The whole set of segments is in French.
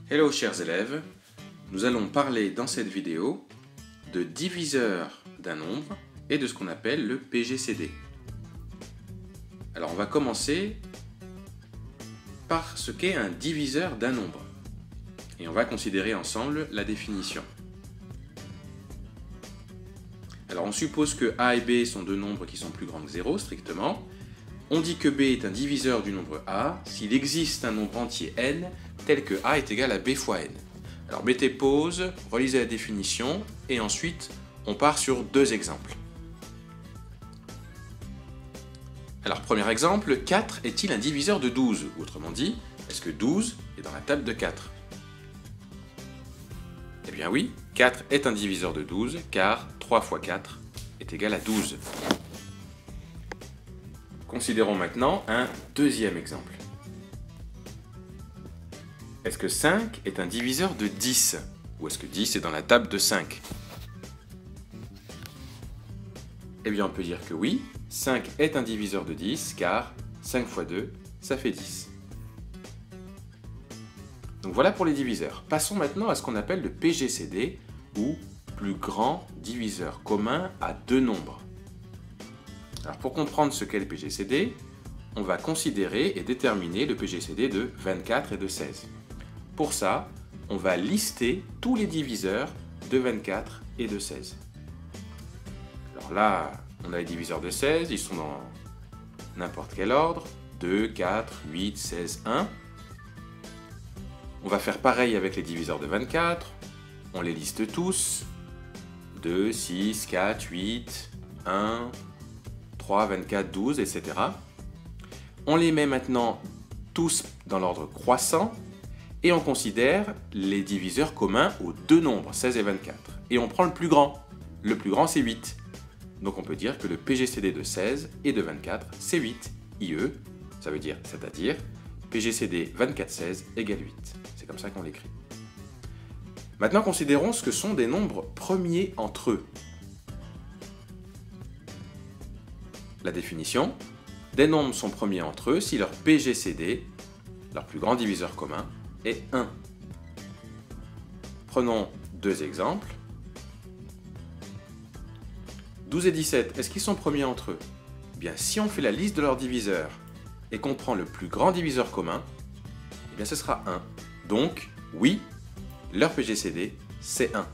Hello chers élèves, nous allons parler dans cette vidéo de diviseur d'un nombre et de ce qu'on appelle le PGCD. Alors on va commencer par ce qu'est un diviseur d'un nombre et on va considérer ensemble la définition. Alors on suppose que A et B sont deux nombres qui sont plus grands que 0 strictement. On dit que B est un diviseur du nombre A s'il existe un nombre entier n tel que A est égal à B fois n. Alors mettez pause, relisez la définition et ensuite on part sur deux exemples. Alors premier exemple, 4 est-il un diviseur de 12? Autrement dit, est-ce que 12 est dans la table de 4? Eh bien oui, 4 est un diviseur de 12 car 3 fois 4 est égal à 12. Considérons maintenant un deuxième exemple. Est-ce que 5 est un diviseur de 10? Ou est-ce que 10 est dans la table de 5? Eh bien on peut dire que oui, 5 est un diviseur de 10 car 5 fois 2, ça fait 10. Donc voilà pour les diviseurs. Passons maintenant à ce qu'on appelle le PGCD ou plus grand diviseur commun à deux nombres. Alors pour comprendre ce qu'est le PGCD, on va considérer et déterminer le PGCD de 24 et de 16. Pour ça, on va lister tous les diviseurs de 24 et de 16. Alors là, on a les diviseurs de 16, ils sont dans n'importe quel ordre, 2, 4, 8, 16, 1. On va faire pareil avec les diviseurs de 24, on les liste tous, 2, 6, 4, 8, 1, 3, 24, 12, etc. On les met maintenant tous dans l'ordre croissant et on considère les diviseurs communs aux deux nombres, 16 et 24. Et on prend le plus grand. Le plus grand, c'est 8. Donc on peut dire que le PGCD de 16 et de 24, c'est 8. IE, ça veut dire, c'est-à-dire, PGCD 24-16 égale 8. C'est comme ça qu'on l'écrit. Maintenant, considérons ce que sont des nombres premiers entre eux. La définition, des nombres sont premiers entre eux si leur PGCD, leur plus grand diviseur commun, est 1. Prenons deux exemples. 12 et 17, est-ce qu'ils sont premiers entre eux? Eh bien, si on fait la liste de leurs diviseurs et qu'on prend le plus grand diviseur commun, eh bien ce sera 1. Donc, oui, leur PGCD, c'est 1.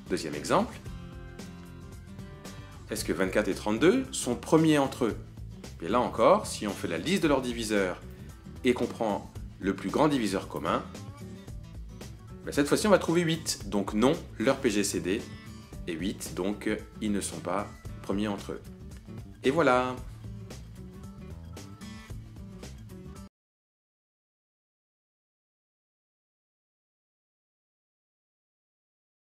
Deuxième exemple. Est-ce que 24 et 32 sont premiers entre eux? Et là encore, si on fait la liste de leurs diviseurs et qu'on prend le plus grand diviseur commun, cette fois-ci on va trouver 8. Donc non, leur PGCD est 8, donc ils ne sont pas premiers entre eux. Et voilà!